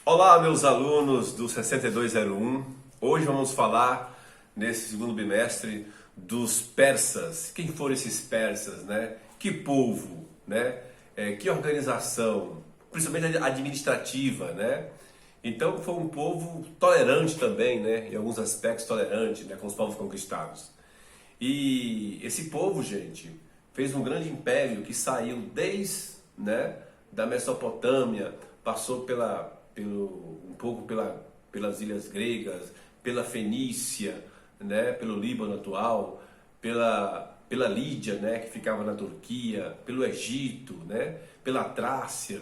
Olá, meus alunos do 6201. Hoje vamos falar, nesse segundo bimestre, dos persas. Quem foram esses persas, né? Que povo, né? Que organização, principalmente administrativa, né? Então foi um povo tolerante também, né? Em alguns aspectos tolerante, né? Com os povos conquistados. E esse povo, gente, fez um grande império que saiu desde, né, da Mesopotâmia, passou um pouco pelas ilhas gregas, pela Fenícia, né, pelo Líbano atual, pela Lídia, né, que ficava na Turquia, pelo Egito, né, pela Trácia,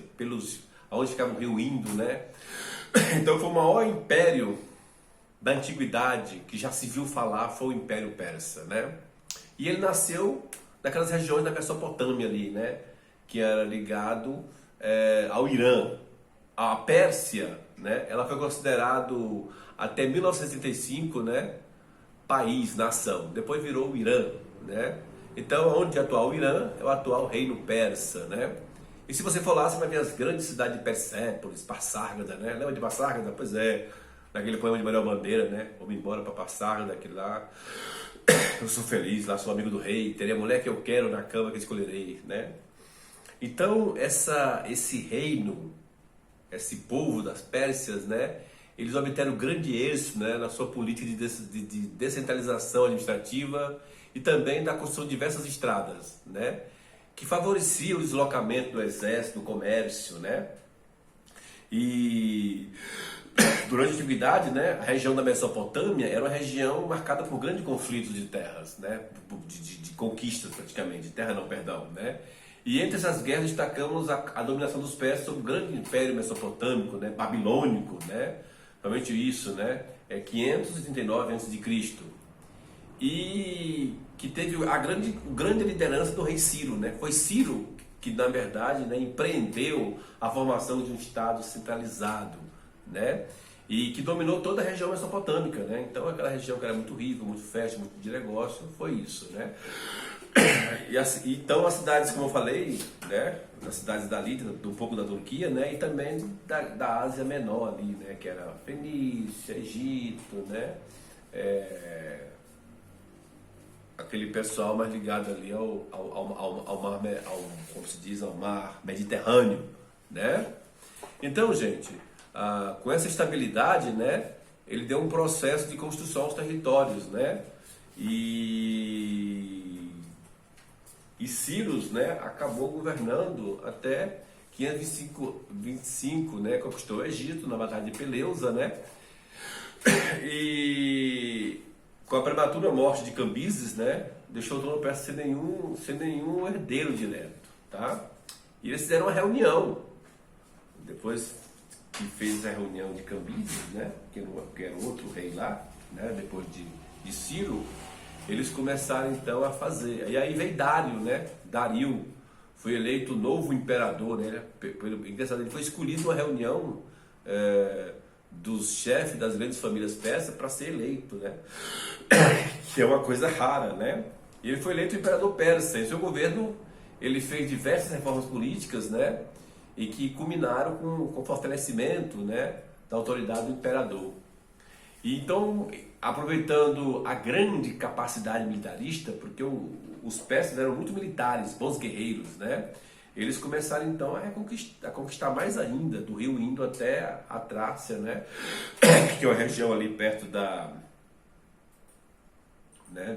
onde ficava o rio Indo, né? Então foi o maior império da antiguidade que já se viu falar, foi o Império Persa, né? E ele nasceu naquelas regiões da Mesopotâmia ali, né? Que era ligado ao Irã. A Pérsia, né? Ela foi considerado até 1935, né? País, nação. Depois virou o Irã, né? Então, onde é atual o Irã é o atual Reino Persa, né? E se você for lá, você vai ver as grandes cidades de Persépolis, Passárgada, né? Lembra de Passárgada? Pois é, naquele poema de Manuel Bandeira, né? Vamos embora para Passárgada, aquele lá. Eu sou feliz, lá sou amigo do rei, terei a mulher que eu quero na cama que escolherei, né? Então, esse reino, esse povo das Pérsias, né? Eles obtiveram grande êxito, né, na sua política de descentralização administrativa e também da construção de diversas estradas, né? Que favorecia o deslocamento do exército, do comércio, né? E durante a antiguidade, né, a região da Mesopotâmia era uma região marcada por grandes conflitos de terras, né? De conquistas praticamente, de terra não, perdão, né? E entre essas guerras destacamos a dominação dos persas sobre o grande império mesopotâmico, né, babilônico, né? Realmente isso, né? É 539 a.C. E que teve a grande liderança do rei Ciro, né? Foi Ciro que, na verdade, né, empreendeu a formação de um estado centralizado, né? E que dominou toda a região mesopotâmica, né? Então, aquela região que era muito rica, muito fértil, muito de negócio, foi isso, né? Então, as cidades, como eu falei, né? As cidades dali, um pouco da Turquia, né? E também da Ásia Menor ali, né? Que era Fenícia, Egito, né? Aquele pessoal mais ligado ali ao mar, como se diz, ao mar Mediterrâneo, né? Então, gente, com essa estabilidade, né, ele deu um processo de construção aos territórios, né? E Círios, né, acabou governando até 525, né, conquistou o Egito na Batalha de Peleusa, né? E com a prematura morte de Cambises, né, deixou o trono persa sem nenhum herdeiro direto, tá? E eles fizeram uma reunião, depois que fez a reunião de Cambises, né, que era outro rei lá, né, depois de Ciro, eles começaram então a fazer. E aí veio Dário, né? Dario foi eleito o novo imperador, né? Ele foi escolhido numa reunião dos chefes das grandes famílias persas para ser eleito, né? Que é uma coisa rara, né? E ele foi eleito imperador persa. Em seu governo, ele fez diversas reformas políticas, né? E que culminaram com o fortalecimento, né, da autoridade do imperador. E então, aproveitando a grande capacidade militarista, porque os persas eram muito militares, bons guerreiros, né? Eles começaram então a conquistar mais ainda, do rio Indo até a Trácia, né? Que é uma região ali perto da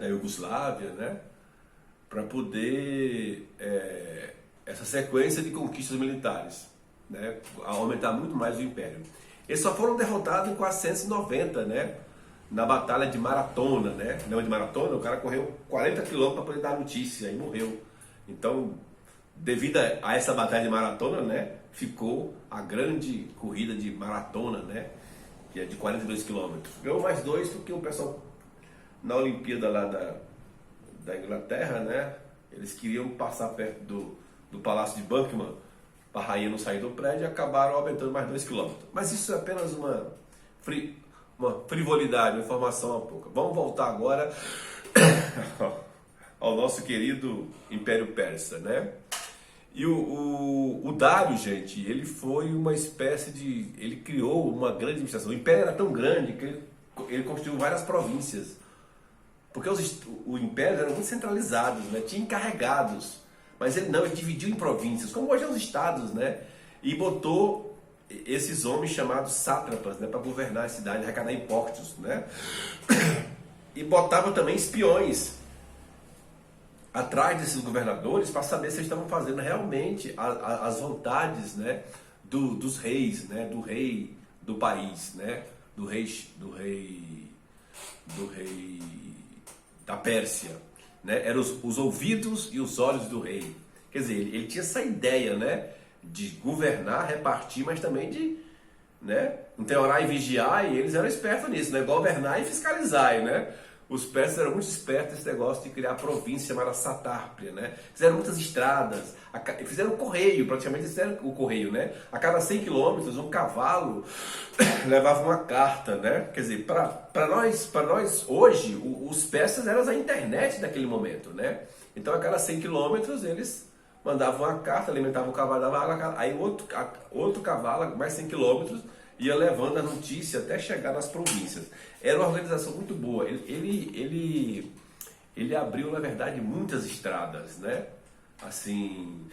Iugoslávia, né? Para poder essa sequência de conquistas militares, né? Aumentar muito mais o império. Eles só foram derrotados em 490, né? Na Batalha de Maratona, né? Não de Maratona, o cara correu 40 quilômetros para poder dar notícia e morreu. Então, devido a essa Batalha de Maratona, né? Ficou a grande corrida de maratona, né? Que é de 42 quilômetros. Ganhou mais dois porque o pessoal na Olimpíada lá da Inglaterra, né? Eles queriam passar perto do Palácio de Buckingham para a rainha não sair do prédio e acabaram aumentando mais 2 quilômetros. Mas isso é apenas uma frivolidade, uma informação a pouco. Vamos voltar agora ao nosso querido Império Persa, né? E o Dário, gente, ele foi uma espécie de... Ele criou uma grande administração. O império era tão grande que ele construiu várias províncias. Porque o império era muito centralizados, né? Tinha encarregados. Mas ele não, ele dividiu em províncias, como hoje é os estados, né? E botou esses homens chamados sátrapas, né? Para governar a cidade, arrecadar impostos, né? E botava também espiões atrás desses governadores para saber se eles estavam fazendo realmente as vontades, né, dos reis, né, do rei do país, né, do rei da Pérsia, né, eram os ouvidos e os olhos do rei. Quer dizer, ele tinha essa ideia, né, de governar, repartir, mas também de, né, então orar e vigiar, e eles eram espertos nisso, né, governar e fiscalizar, né. Os persas eram muito espertos nesse negócio de criar a província chamada Satárpia, né? Fizeram muitas estradas, fizeram o correio, praticamente fizeram o correio, né? A cada 100 quilômetros, um cavalo levava uma carta, né? Quer dizer, para nós hoje, os persas eram a internet daquele momento, né? Então a cada 100 quilômetros eles mandavam uma carta, alimentavam o cavalo, dava água, aí outro cavalo, mais 100 quilômetros, ia levando a notícia até chegar nas províncias. Era uma organização muito boa. Ele abriu, na verdade, muitas estradas, né? Assim,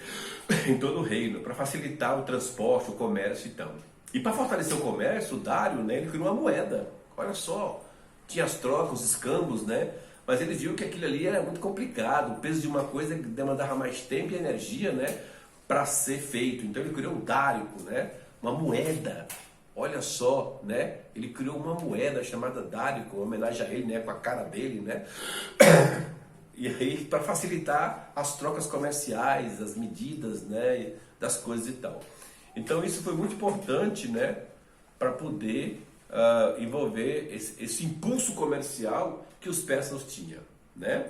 em todo o reino, para facilitar o transporte, o comércio e tal. E para fortalecer o comércio, o Dário, né, ele criou uma moeda. Olha só, tinha as trocas, os escambos, né? Mas ele viu que aquilo ali era muito complicado. O peso de uma coisa demandava mais tempo e energia, né, para ser feito. Então ele criou o Dárico, né? Uma moeda. Olha só, né? Ele criou uma moeda chamada Dárico, em homenagem a ele, né? Com a cara dele, né? E aí, para facilitar as trocas comerciais, as medidas, né? Das coisas e tal. Então, isso foi muito importante, né? Para poder envolver esse impulso comercial que os persas tinham, né?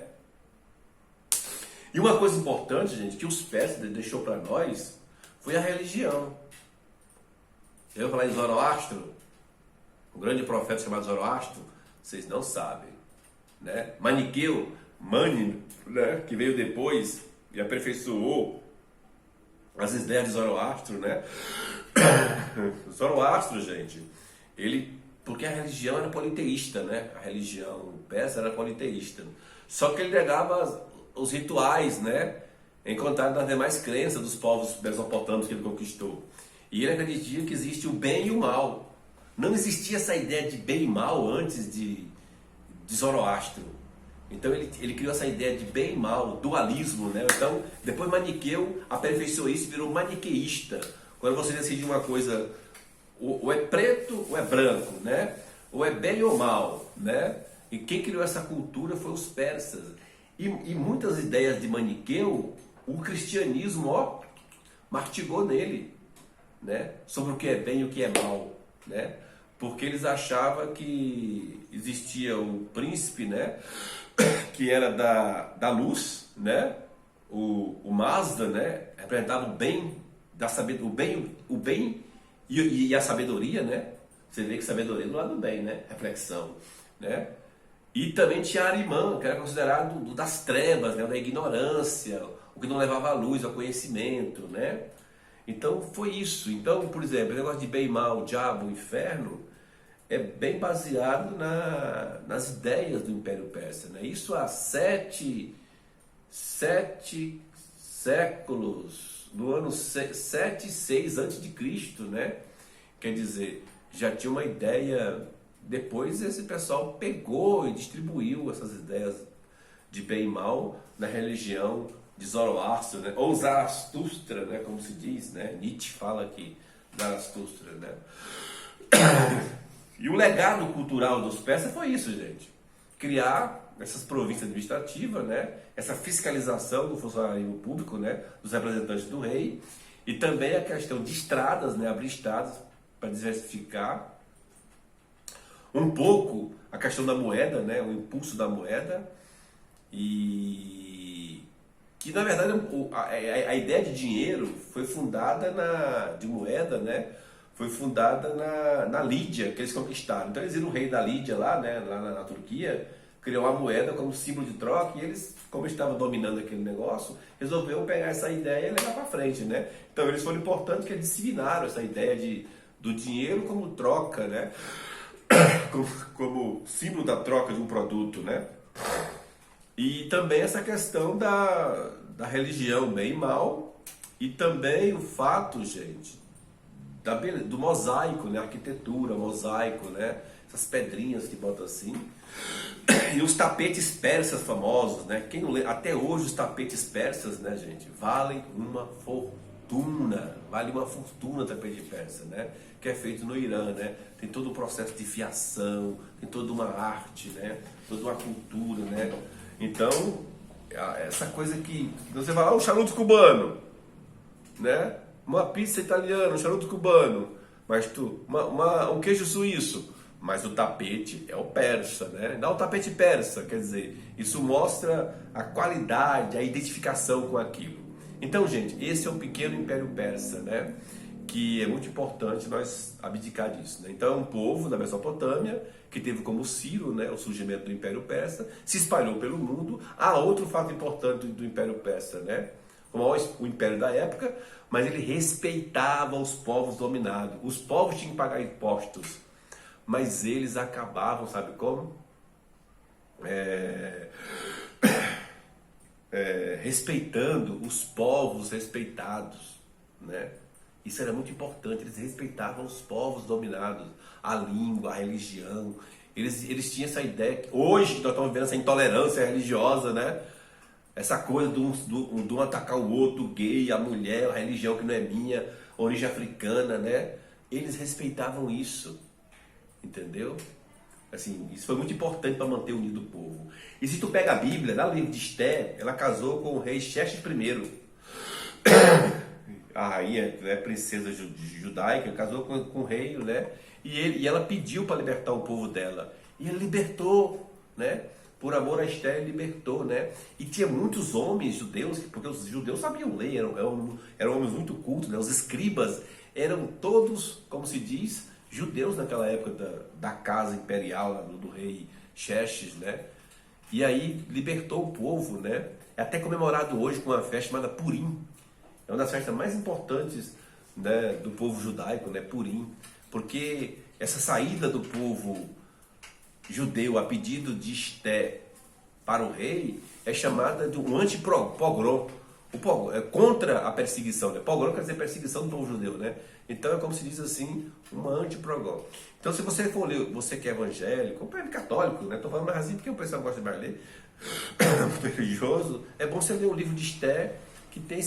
E uma coisa importante, gente, que os persas deixou para nós foi a religião. Eu vou falar em Zoroastro, um grande profeta chamado Zoroastro, vocês não sabem, né? Maniqueu, Mani, né? Que veio depois e aperfeiçoou as ideias de Zoroastro, né? Zoroastro, gente, porque a religião era politeísta, né? A religião persa era politeísta. Só que ele negava os rituais, né? Encontrados nas demais crenças dos povos mesopotâmicos que ele conquistou. E ele acreditia que existe o bem e o mal. Não existia essa ideia de bem e mal antes de Zoroastro. Então ele criou essa ideia de bem e mal, dualismo, né? Então, depois Maniqueu aperfeiçoou isso e virou maniqueísta. Quando você decide uma coisa, ou é preto ou é branco, né? Ou é bem ou mal, né? E quem criou essa cultura foi os persas. E muitas ideias de Maniqueu, o cristianismo, ó, mastigou nele, né? Sobre o que é bem e o que é mal, né? Porque eles achavam que existia o príncipe, né? Que era da luz, né? O Mazda, né? Representava o bem, o bem e a sabedoria, né? Você vê que sabedoria é do lado do bem, né? Reflexão, né? E também tinha Arimã, que era considerado das trevas, né? Da ignorância, o que não levava à luz, ao conhecimento, né? Então foi isso. Então, por exemplo, o negócio de bem e mal, diabo, inferno, é bem baseado nas ideias do Império Persa, né? Isso há sete séculos, no ano 7 e 6 antes de Cristo, né? Quer dizer, já tinha uma ideia. Depois esse pessoal pegou e distribuiu essas ideias de bem e mal na religião de Zoroastro, né? Ou Zaratustra, né? Como se diz, né? Nietzsche fala aqui, Zaratustra, né? E o legado cultural dos persas foi isso, gente. Criar essas províncias administrativas, né? Essa fiscalização do funcionário público, né? Dos representantes do rei. E também a questão de estradas, né? Abrir estradas para diversificar um pouco a questão da moeda, né? O impulso da moeda. E que, na verdade, a ideia de dinheiro foi fundada de moeda, né? Foi fundada na Lídia, que eles conquistaram. Então eles viram o rei da Lídia lá, né, lá na Turquia, criou a moeda como símbolo de troca e eles, como estavam dominando aquele negócio, resolveram pegar essa ideia e levar para frente, né? Então eles foram importantes que eles disseminaram essa ideia do dinheiro como troca, né? Como símbolo da troca de um produto, né? E também essa questão da religião, bem e mal, e também o fato, gente, do mosaico, né? Arquitetura, mosaico, né? Essas pedrinhas que botam assim. E os tapetes persas famosos, né? Quem não lê, até hoje os tapetes persas, né, gente, valem uma fortuna. Vale uma fortuna o tapete persa, né? Que é feito no Irã, né? Tem todo um processo de fiação, tem toda uma arte, né? Toda uma cultura, né? Então, essa coisa que você vai lá, um charuto cubano, né? Uma pizza italiana, um charuto cubano, mas um queijo suíço, mas o tapete é o persa, né? Dá o tapete persa, quer dizer, isso mostra a qualidade, a identificação com aquilo. Então, gente, esse é um pequeno império persa, né? Que é muito importante nós abdicar disso, né? Então, é um povo da Mesopotâmia que teve como Ciro, né, o surgimento do Império Persa, se espalhou pelo mundo. Há outro fato importante do Império Persa, né? O império da época, mas ele respeitava os povos dominados. Os povos tinham que pagar impostos, mas eles acabavam, sabe como? Respeitando os povos respeitados, né? Isso era muito importante, eles respeitavam os povos dominados, a língua, a religião. Eles tinham essa ideia, que hoje nós estamos vendo essa intolerância religiosa, né? Essa coisa de um atacar o outro, o gay, a mulher, a religião que não é minha, origem africana, né? Eles respeitavam isso, entendeu? Assim, isso foi muito importante para manter unido o povo. E se tu pega a Bíblia, lá no livro de Esté, ela casou com o rei Xerxes I. A rainha, né, princesa judaica, casou com o rei, né? E ela pediu para libertar o povo dela. E ele libertou, né? Por amor a Esther, ele libertou, né? E tinha muitos homens judeus, porque os judeus sabiam ler, eram homens muito cultos, né? Os escribas eram todos, como se diz, judeus naquela época da casa imperial do rei Xerxes, né? E aí libertou o povo, né? É até comemorado hoje com uma festa chamada Purim. É uma das festas mais importantes, né, do povo judaico, né? Purim. Porque essa saída do povo judeu a pedido de Esté para o rei é chamada de um antipogrom. É contra a perseguição, né? Pogrom quer dizer perseguição do povo judeu, né? Então é como se diz assim, uma antipogrom. Então se você for ler, você que é evangélico, ou católico, né? Estou falando mais assim porque o pessoal gosta de mais ler, muito religioso, é bom você ler o livro de Esté, que tem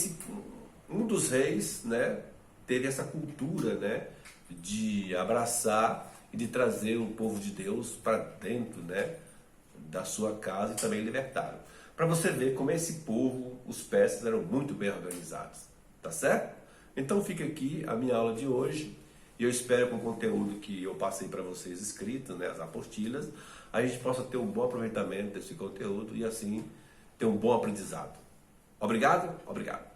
um dos reis, né? Teve essa cultura, né? De abraçar e de trazer o povo de Deus para dentro, né, da sua casa e também libertaram. Para você ver como esse povo, os persas, eram muito bem organizados. Tá certo? Então fica aqui a minha aula de hoje e eu espero com o conteúdo que eu passei para vocês escrito, né, as apostilas, a gente possa ter um bom aproveitamento desse conteúdo e assim ter um bom aprendizado. Obrigado? Obrigado.